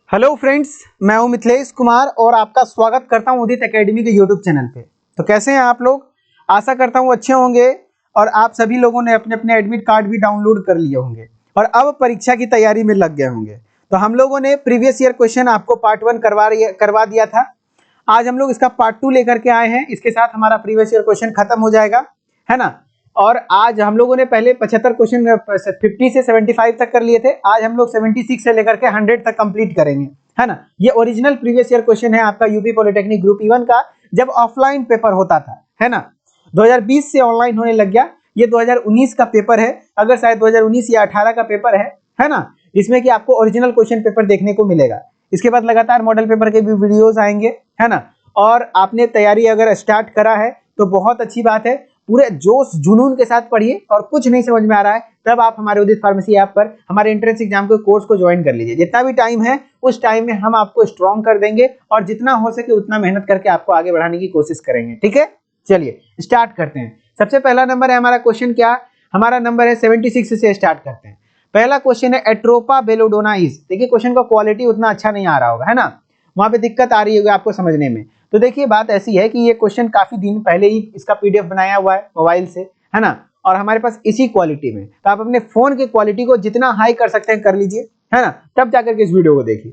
Hello friends, मैं हूं मिथिलेश कुमार और आपका स्वागत करता हूं उदित एकेडमी के यूट्यूब चैनल पे। तो कैसे हैं आप लोग? आशा करता हूं अच्छे होंगे और आप सभी लोगों ने अपने अपने एडमिट कार्ड भी डाउनलोड कर लिए होंगे और अब परीक्षा की तैयारी में लग गए होंगे। तो हम लोगों ने प्रीवियस ईयर क्वेश्चन आपको पार्ट 1 करवा दिया था। आज हम लोग इसका पार्ट 2 लेकर के आए हैं। इसके साथ हमारा प्रीवियस ईयर क्वेश्चन खत्म हो जाएगा, है ना। और आज हम लोगों ने पहले 75 क्वेश्चन 50 से 75 तक कर लिए थे। आज हम लोग 76 से लेकर के 100 तक कंप्लीट करेंगे, है ना। ये ओरिजिनल प्रीवियस ईयर क्वेश्चन है आपका यूपी पॉलिटेक्निक ग्रुप E1 का, जब ऑफलाइन पेपर होता था, है ना। 2020 से ऑनलाइन होने लग गया। ये 2019 का पेपर है, अगर शायद 2019 या 18 का पेपर है ना। इसमें कि आपको ओरिजिनल क्वेश्चन पेपर देखने को मिलेगा। इसके बाद लगातार मॉडल पेपर के भी वीडियोस आएंगे, है ना। और आपने तैयारी अगर स्टार्ट करा है तो बहुत अच्छी बात है। पूरे जोश जुनून के साथ पढ़िए और कुछ नहीं समझ में आ रहा है तब आप हमारे उदित फार्मेसी ऐप पर हमारे एंट्रेंस एग्जाम के कोर्स को ज्वाइन कर लीजिए। जितना भी टाइम है उस टाइम में हम आपको स्ट्रॉन्ग कर देंगे और जितना हो सके उतना मेहनत करके आपको आगे बढ़ाने की कोशिश करेंगे, ठीक है। चलिए स्टार्ट करते हैं। सबसे पहला नंबर है हमारा क्वेश्चन, क्या हमारा नंबर है 76 से स्टार्ट करते हैं। पहला क्वेश्चन है एट्रोपा बेलोडोना इज। देखिए क्वेश्चन का क्वालिटी उतना अच्छा नहीं आ रहा होगा, है ना, वहां पे दिक्कत आ रही होगी आपको समझने में। तो देखिए बात ऐसी है कि ये क्वेश्चन काफी दिन पहले ही इसका पीडीएफ बनाया हुआ है मोबाइल से, है ना, और हमारे पास इसी क्वालिटी में। तो आप अपने फोन की क्वालिटी को जितना हाई कर सकते हैं कर लीजिए, है ना, तब जाकर के इस वीडियो को देखिए।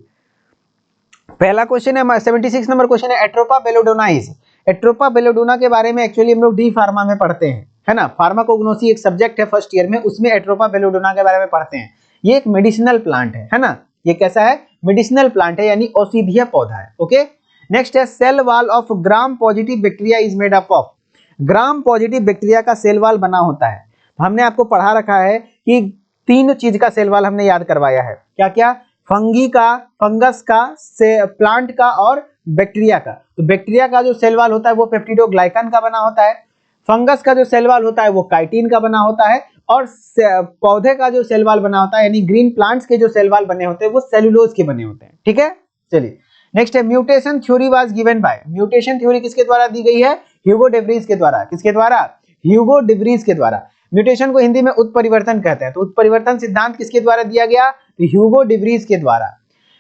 पहला क्वेश्चन है 76 नंबर क्वेश्चन है Atropa belladonna is. Atropa belladonna के बारे में एक्चुअली हम लोग डी फार्मा में पढ़ते हैं, है ना। फार्माकोग्नोसी एक सब्जेक्ट है फर्स्ट ईयर में, उसमें एट्रोपा बेलोडोना के बारे में पढ़ते हैं। ये एक मेडिसिनल प्लांट है ना। ये कैसा है? मेडिसिनल प्लांट है, यानी औषधीय पौधा है। ओके, नेक्स्ट है cell wall of gram positive bacteria is made up of. Gram positive bacteria का सेल वॉल बना होता है। हमने आपको पढ़ा रखा है कि 3 चीज का सेल वॉल हमने याद करवाया है। क्या क्या? फंगी का, फंगस का, से प्लांट का और बैक्टीरिया का। तो बैक्टीरिया का जो सेल वॉल होता है वो पेप्टिडोग्लाइकन का बना होता है। फंगस का जो सेल वॉल होता है वो काइटिन का बना होता है। और पौधे का जो सेल वॉल बना होता है, यानी ग्रीन प्लांट्स के जो सेल वॉल बने होते हैं वो सेलुलोज के बने होते हैं, ठीक है। चलिए नेक्स्ट है mutation theory was given by. Mutation theory किसके द्वारा दी गई है? ह्यूगो डेवरीज के द्वारा। किसके द्वारा? ह्यूगो डेवरीज के द्वारा। म्यूटेशन को हिंदी में उत्परिवर्तन कहते हैं। तो उत्परिवर्तन सिद्धांत किसके द्वारा दिया गया? तो ह्यूगो डेवरीज के द्वारा।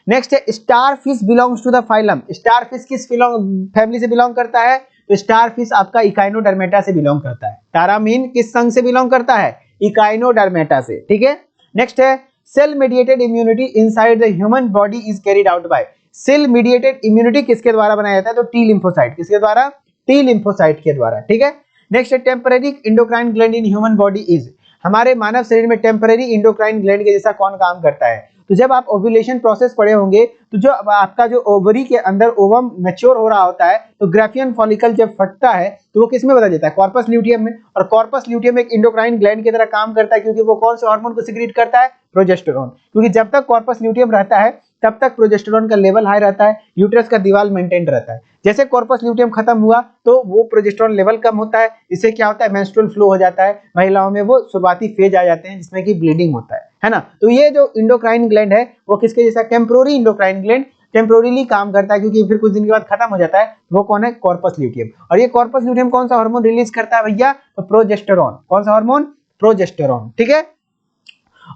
नेक्स्ट है starfish belongs to the phylum. Starfish किस फैमिली से बिलोंग करता है? तो स्टार फिश आपका इकाइनोडर्मेटा से बिलोंग करता है। तारामीन किस संघ से बिलोंग करता है? इकाइनोडर्मेटा से, ठीक है। नेक्स्ट है cell mediated immunity inside the human body is carried out by. Cell mediated immunity किसके द्वारा बनाया जाता है? तो टी लिम्फोसाइट। किसके द्वारा? टी लिम्फोसाइट के द्वारा, ठीक है। नेक्स्ट है temporary endocrine gland in human body is. हमारे मानव शरीर में टेम्पररी इंडोक्राइन ग्लैंड के जैसा कौन काम करता है? तो जब आप ओव्यूलेशन प्रोसेस पढ़े होंगे तो जो आपका जो ओवरी के अंदर ओवम मैच्योर हो रहा होता है तो ग्राफियन फॉलिकल जब फटता है तो वो किसमें बदल जाता है? कॉर्पस ल्यूटियम में। और कॉर्पस ल्यूटियम एक इंडोक्राइन ग्लैंड की तरह काम करता है, क्योंकि वो कौन से हार्मोन को सिक्रीट करता है? प्रोजेस्टेरोन। क्योंकि जब तक कॉर्पस ल्यूटियम रहता है तब तक प्रोजेस्टेरोन का लेवल हाई रहता है, यूट्रस का दीवार मेंटेन रहता है। जैसे कॉर्पस ल्यूटियम खत्म हुआ तो वो प्रोजेस्टेरोन लेवल कम होता है। इससे क्या होता है? मेंस्ट्रुअल फ्लो हो जाता है। महिलाओं में वो शुरुआती फेज आ जाते हैं जिसमें कि ब्लीडिंग होता है ना। तो ये जो इंडोक्राइन ग्लैंड है वो किसके जैसा? टेम्पोररी इंडोक्राइन ग्लैंड टेम्पोररीली काम करता है, क्योंकि फिर कुछ दिन के बाद खत्म हो जाता है। वो कौन है? Corpus luteum. और ये कॉर्पस ल्यूटियम कौन सा हार्मोन रिलीज करता है भैया? तो प्रोजेस्टेरोन। कौन सा हार्मोन? प्रोजेस्टेरोन, ठीक है।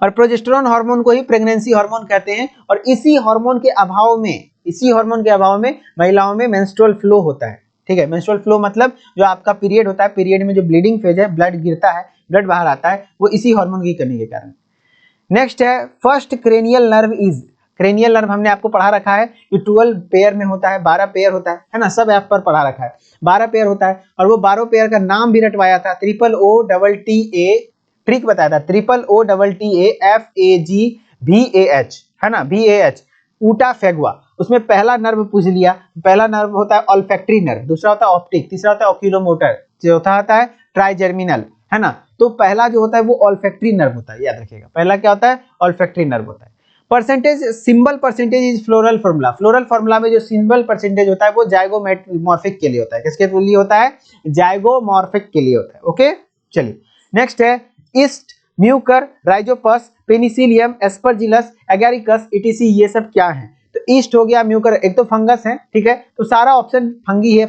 और प्रोजेस्टेरोन हार्मोन को ही प्रेगनेंसी हार्मोन कहते हैं। और इसी हार्मोन के अभाव में महिलाओं में मेंस्ट्रुअल फ्लो होता है, ठीक है। मेंस्ट्रुअल फ्लो मतलब जो आपका पीरियड होता है, पीरियड में जो ब्लीडिंग फेज है, ब्लड गिरता है, ब्लड बाहर आता है, वो इसी हार्मोन की कमी के कारण। नेक्स्ट है first cranial nerve is. Cranial nerve हमने आपको पढ़ा रखा है कि 12 पेयर में होता है, 12 पेयर होता है ना। सब ऐप पर पढ़ा रखा है, 12 पेयर होता है। और वो 12 पेयर का नाम भी रटवाया था, OOTTA ट्रिक बताया था, OOTTAFAGVAH, है ना, VAH, ऊटा फेगवा। उसमें पहला नर्व पूछ लिया। पहला नर्व होता है ऑल्फैक्टरी नर्व, दूसरा होता है ऑप्टिक, तीसरा होता है ओक्यूलोमोटर, चौथा होता है ट्राइजर्मिनल, है ना। तो पहला जो होता है वो ऑल्फैक्टरी नर्व होता है, याद रखिएगा। पहला क्या होता है? ऑल्फैक्टरी नर्व होता है। Percentage, symbol percentage is floral formula. Floral formula में जो सिंबल परसेंटेज होता है वो जाइगोमॉर्फिक के लिए होता है। किसके लिए होता है? जाइगोमॉर्फिक के लिए होता है। ओके, चलिए नेक्स्ट है east, Mucor, Rhizopus, Penicillium, Aspergillus, Agaricus, etc.. ये सब क्या है? तो ईस्ट हो गया, म्यूकर एक तो फंगस है, ठीक है। तो सारा ऑप्शन फंगी है,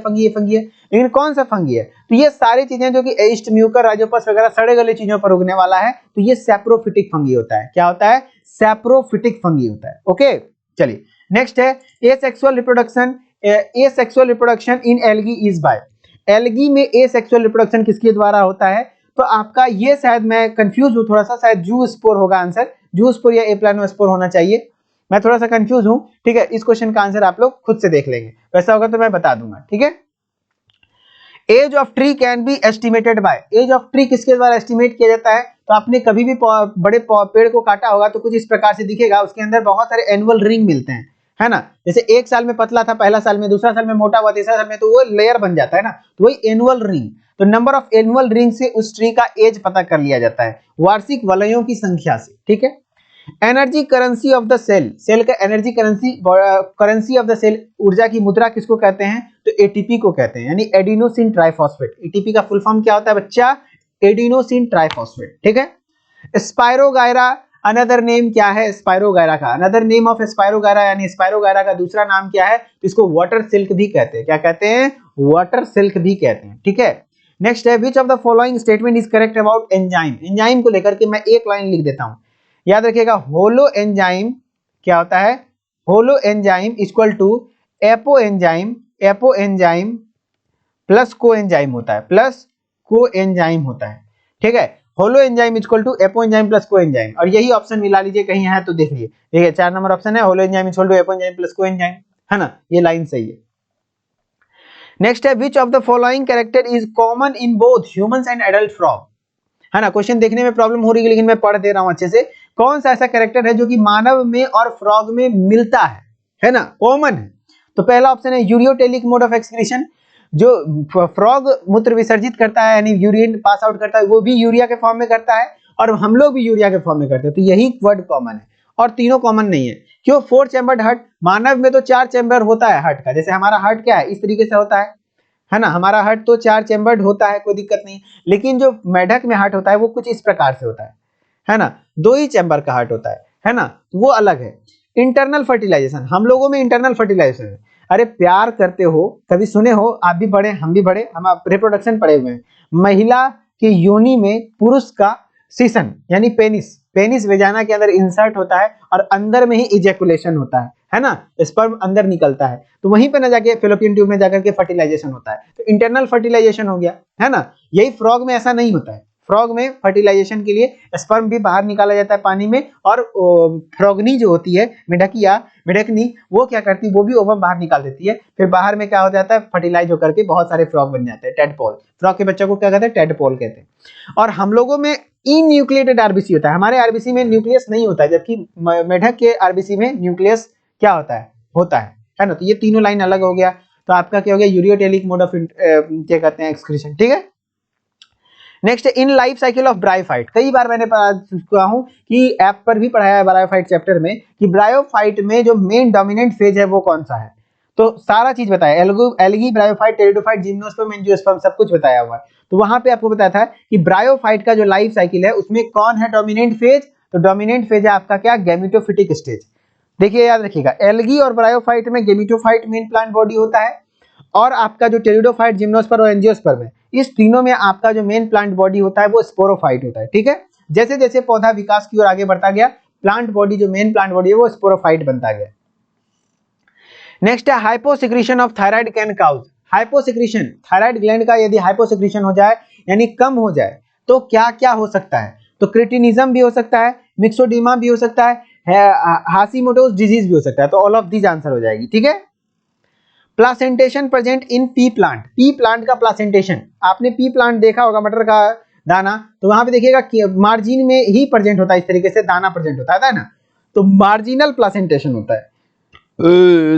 लेकिन कौन सा फंगी है? तो ये सारी चीजें जो कि ईस्ट, म्यूकर, राइजोपस वगैरह सड़े गले चीजों पर उगने वाला है, तो ये सैप्रोफिटिक फंगी होता है। क्या होता है? सैप्रोफिटिक फंगी होता है। ओके, चलिए नेक्स्ट है asexual reproduction. Asexual reproduction in algae is by, algae में एसेक्सुअल रिप्रोडक्शन किसके द्वारा होता है? तो आपका ये शायद मैं कंफ्यूज हूं थोड़ा सा, शायद जूस्पोर होगा आंसर, जूस्पोर या एप्लानोस्पोर होना चाहिए, मैं थोड़ा सा कंफ्यूज हूं। ठीक है, इस क्वेश्चन का आंसर आप लोग खुद से देख लेंगे, वैसा होगा तो मैं बता दूंगा। ठीक है, age of tree can be estimated by, age of tree किसके द्वारा एस्टिमेट किया जाता है? तो आपने कभी भी बड़े पेड़ को काटा होगा तो कुछ इस प्रकार से दिखेगा, उसके अंदर बहुत सारे एनुअल रिंग मिलते हैं, है ना। जैसे एक साल में पतला था, पहला साल में, दूसरा साल में मोटा हुआ, तीसरा साल में, तो वो लेयर बन जाता है ना, तो वही एनुअल रिंग। तो नंबर ऑफ एनुअल रिंग से उस ट्री का एज पता कर लिया जाता है, वार्षिक वलयों की संख्या से। ठीक है, energy currency of the cell, cell का energy currency, currency of the cell, ऊर्जा की मुद्रा किसको कहते हैं? तो एटीपी को कहते हैं, यानी एडिनोसिन ट्राइफॉस्फेट। एटीपी का फुल फॉर्म क्या होता है बच्चा? Adenosine triphosphate. ठीक है, स्पाइरोगायरा अनदर नेम क्या है स्पाइरोगायरा का? अनदर नेम ऑफ स्पाइरोगायरा, यानी स्पाइरोगायरा का दूसरा नाम क्या है? तो इसको वाटर सिल्क भी कहते हैं। क्या कहते हैं? वाटर सिल्क भी कहते हैं। ठीक है, नेक्स्ट है which of the following statement is correct about enzyme. Enzyme को लेकर के मैं एक लाइन लिख देता हूं, याद रखिएगा। होलो एंजाइम क्या होता है? Holoenzyme equal to apoenzyme, apoenzyme plus coenzyme होता है, प्लस को एंजाइम होता है। ठीक है, holoenzyme equal to apoenzyme plus coenzyme, और यही ऑप्शन मिला लीजिए कहीं है तो देख लीजिए। देखिए 4 नंबर ऑप्शन है, holoenzyme equal to apoenzyme plus coenzyme, है ना, ये लाइन सही है। नेक्स्ट है which of the following character is common in both humans and adult frog, है ना। क्वेश्चन देखने में प्रॉब्लम हो रही है लेकिन मैं पढ़ दे रहा हूं अच्छे से। कौन सा ऐसा कैरेक्टर है जो कि मानव में और फ्रॉग में मिलता है ना, कॉमन है? तो पहला ऑप्शन है यूरियोटेलिक मोड ऑफ एक्सक्रीशन, जो फ्रॉग मूत्र विसर्जित करता है यानी यूरिन पास आउट करता है, वो भी यूरिया के फॉर्म में करता है, और हम लोग भी यूरिया के फॉर्म में करते हैं, तो यही वर्ड कॉमन है, और तीनों कॉमन नहीं है। क्यों? 4 चैम्बर्ड हार्ट, मानव में तो 4 चैम्बर होता है हार्ट का, जैसे हमारा हार्ट क्या है इस तरीके से होता है ना, हमारा हार्ट तो 4 चैम्बर्ड होता है, कोई दिक्कत नहीं। लेकिन जो मेढक में हार्ट होता है वो कुछ इस प्रकार से होता है ना, 2 ही चैम्बर का हार्ट होता है ना, वो अलग है। इंटरनल फर्टिलाइजेशन, हम लोगों में इंटरनल फर्टिलाइजेशन है। अरे प्यार करते हो, कभी सुने हो? आप भी पढ़े, हम भी पढ़े, हम रिप्रोडक्शन पढ़े हुए हैं। महिला की योनि में पुरुष का सीसन यानी पेनिस, पेनिस वेजाना के अंदर इंसर्ट होता है, और अंदर में ही इजैकुलेशन होता है ना, स्पर्म अंदर निकलता है, तो वहीं पे ना जाके फेलोपियन ट्यूब में जाकर के फर्टिलाइजेशन होता है, तो इंटरनल फर्टिलाइजेशन हो गया, है ना। यही फ्रॉग में ऐसा नहीं होता है। फ्रॉग में फर्टिलाइजेशन के लिए स्पर्म भी बाहर निकाला जाता है पानी में, और फ्रॉगनी जो होती है, मेढकिया मेढकनी, वो क्या करती है? वो भी ओवम बाहर निकाल देती है, फिर बाहर में क्या हो जाता है? फर्टिलाइज होकर के बहुत सारे फ्रॉग बन जाते हैं, टेडपोल। फ्रॉग के बच्चों को क्या कहते हैं? टेडपोल कहते हैं। और हम लोगों में इन्यूक्लिएटेड आरबीसी होता है, हमारे आरबीसी में न्यूक्लियस नहीं होता है, जबकि मेढक के आरबीसी में न्यूक्लियस क्या होता है ना। तो ये तीनों लाइन अलग हो गया, तो आपका क्या हो गया? यूरियोटेलिक मोड ऑफ क्या कहते हैं? एक्सक्रीशन। ठीक है, next in life cycle of bryophyte, कई बार मैंने कहा हूं कि ऐप पर भी पढ़ाया है ब्रायोफाइट चैप्टर में, कि ब्रायोफाइट में जो मेन डोमिनेंट फेज है वो कौन सा है, तो सारा चीज बताया, algae, bryophyte, pteridophyte, gymnosperm, angiosperm, सब कुछ बताया हुआ है। तो वहां पे आपको बताया था कि ब्रायोफाइट का जो लाइफ साइकिल है उसमें कौन है डोमिनेंट फेज? तो डोमिनेंट फेज है आपका क्या? Gametophytic stage. देखिए याद रखिएगा, एल्गी और ब्रायोफाइट में गैमेटोफाइट मेन प्लांट बॉडी होता है, और आपका जो टेरिडोफाइट, जिम्नोस्पर्म और एंजियोस्पर्म है, इस तीनों में आपका जो मेन प्लांट बॉडी होता है वो स्पोरोफाइट होता है। ठीक है, जैसे जैसे पौधा विकास की ओर आगे बढ़ता गया, प्लांट बॉडी जो मेन प्लांट बॉडी है वो स्पोरोफाइट बनता गया। नेक्स्ट है hyposecretion of thyroid can cause. Hyposecretion, thyroid gland का यदि हाइपोसिक्रीशन हो जाए यानी कम हो जाए तो क्या क्या हो सकता है? तो क्रिटिनिज्म भी हो सकता है, मिक्सोडीमा भी हो सकता है, हाशिमोटोस डिजीज भी हो सकता है, तो ऑल ऑफ दीज आंसर हो जाएगी। ठीक है, placentation present in P plant, P plant का प्लासेंटेशन, आपने पी प्लांट देखा होगा, मटर का दाना, तो वहां पे देखिएगा कि मार्जिन में ही प्रेजेंट होता है, इस तरीके से दाना प्रेजेंट होता है ना, तो मार्जिनल प्लासेंटेशन होता है,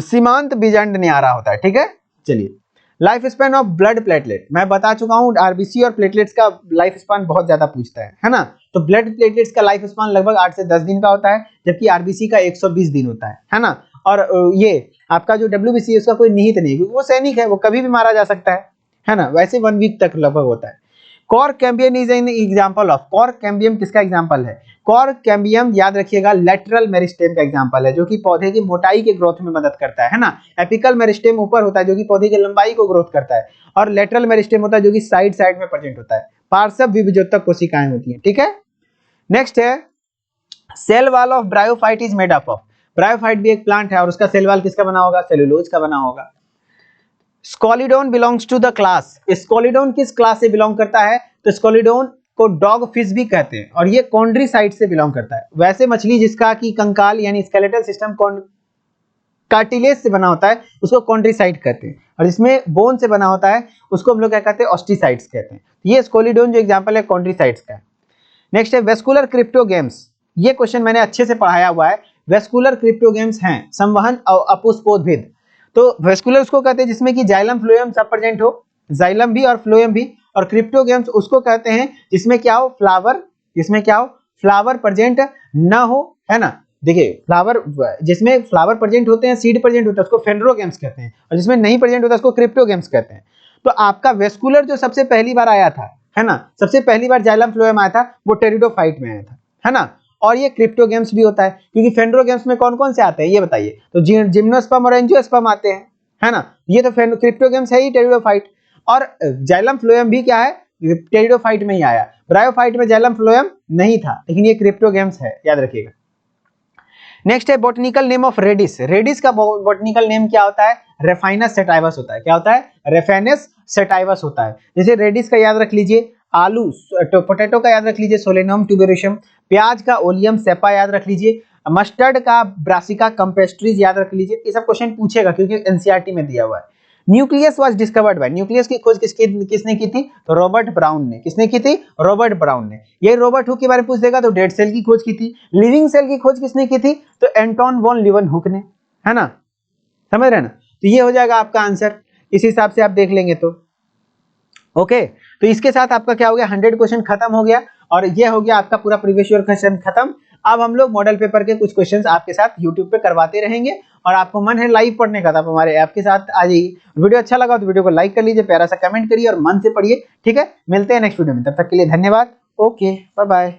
सीमांत बीजांड नहीं आ रहा होता है। ठीक है, चलिए life span of blood platelet, मैं बता चुका हूं आरबीसी और प्लेटलेट्स का लाइफ स्पैन बहुत ज्यादा पूछता है ना। तो ब्लड प्लेटलेट्स का लाइफ स्पैन लगभग 8 से 10 दिन का होता है, जबकि आरबीसी का 120 दिन होता है ना। और ये आपका जो डब्ल्यूबीसी है उसका कोई निहित नहीं, क्योंकि वो सैनिक है, वो कभी भी मारा जा सकता है ना, वैसे 1 वीक तक लगभग होता है। Cork cambium is an example of, cork cambium किसका एग्जांपल है? कॉर्क कैम्बियम याद रखिएगा लेटरल मेरिस्टेम का एग्जांपल है, जो कि पौधे की मोटाई के ग्रोथ में मदद करता है ना। एपिकल मेरिस्टेम ऊपर होता है जो कि पौधे की लंबाई को ग्रोथ करता है, और लेटरल मेरिस्टेम होता है जो कि साइड साइड में प्रेजेंट होता है। पार्श्व विभजोतक कोशिकाएं होती हैं। ठीक है, नेक्स्ट है cell wall of bryophyte is made up of, bryophyte भी एक प्लांट है और उसका सेल वॉल किसका बना होगा, सेलुलोज का बना होगा। स्कोलिडोन बिलोंग्स टू द क्लास, स्कोलिडोन किस क्लास से बिलोंग करता है, तो स्कोलिडोन को डॉग फिश भी कहते हैं और ये कॉन्ड्रीसाइट से बिलोंग करता है। वैसे मछली जिसका की कंकाल यानी स्केलेटल सिस्टम कार्टिलेज से बना होता है उसको कॉन्ड्रीसाइट कहते हैं, और जिसमें बोन से बना होता है उसको हम लोग क्या कहते हैं, ऑस्टिसाइट्स कहते हैं। ये स्कोलिडोन जो एग्जांपल है कॉन्ड्रीसाइट्स का है। नेक्स्ट है वेस्कुलर क्रिप्टोगेम्स, ये क्वेश्चन मैंने अच्छे से पढ़ाया हुआ है। वेस्कुलर क्रिप्टोगेम्स हैं संवहन और अपुष्पोद्भिद। तो वेस्कुलर उसको कहते हैं जिसमें कि जाइलम फ्लोएम सब प्रेजेंट हो, जाइलम भी और फ्लोएम भी, और क्रिप्टोगेम्स उसको कहते हैं जिसमें क्या हो, फ्लावर, जिसमें क्या हो, फ्लावर प्रेजेंट ना हो, है ना। देखिए फ्लावर, जिसमें फ्लावर प्रेजेंट होते हैं, सीड प्रेजेंट होता है उसको फेंड्रोगेम्स कहते हैं, और जिसमें नहीं प्रेजेंट होता है उसको क्रिप्टोगेम्स कहते हैं। तो आपका वेस्कुलर जो सबसे पहली बार आया था, है ना, सबसे पहली बार जाइलम फ्लोएम आया था वो टेरिडोफाइट में आया था, है ना। और ये क्रिप्टोगेम्स भी होता है क्योंकि फेंड्रोगेम्स में कौन कौन से आते हैं ये बताइए, तो जिम्नोस्पर्म और एंजियोस्पर्म आते हैं, है ना। ये तो क्रिप्टोगेम्स है ही टेरिडोफाइट, और जाइलम फ्लोएम भी क्या है, टेरिडोफाइट में ही आया। ब्रायोफाइट में जाइलम फ्लोएम नहीं था, लेकिन ये क्रिप्टोगेम्स है, याद रखिएगा। नेक्स्ट है botanical name of radish, radish का बॉटनिकल नेम क्या होता है, रेफाइनस सेटाइवस होता है। क्या होता है, रेफाइनस सेटाइवस होता है। जैसे रेडिस का याद रख लीजिए, आलू पोटैटो का याद रख लीजिए सोलेनम ट्यूबेरोसम, प्याज का ओलियम सेपा याद रख लीजिए, मस्टर्ड का ब्रासिका कैम्पेस्ट्रिस याद रख लीजिए। ये सब क्वेश्चन पूछेगा क्योंकि एनसीईआरटी में दिया हुआ है। Nucleus was discovered by, nucleus की खोज किसने की थी, तो रॉबर्ट ब्राउन ने। किसने की थी, रॉबर्ट ब्राउन ने। ये रॉबर्ट हुक के बारे में पूछ देगा तो डेड सेल की खोज की थी। लिविंग सेल की खोज किसने की थी, तो एंटोन वॉन लीवनहुक ने, है ना, समझ रहे हैं ना। तो ये हो जाएगा आपका आंसर, इस हिसाब से आप देख लेंगे तो ओके। तो इसके साथ आपका क्या हो गया, 100 क्वेश्चन खत्म हो गया, और ये हो गया आपका पूरा प्रीवियस ईयर क्वेश्चन खत्म। अब हम लोग मॉडल पेपर के कुछ क्वेश्चंस आपके साथ यूट्यूब पे करवाते रहेंगे, और आपको मन है लाइव पढ़ने का तो आप हमारे ऐप के साथ आ जाइए। वीडियो अच्छा लगा तो वीडियो को लाइक कर लीजिए, प्यारा सा कमेंट करिए और मन से पढ़िए, ठीक है। मिलते हैं नेक्स्ट वीडियो में, तब तक के लिए धन्यवाद, ओके बाय बाय।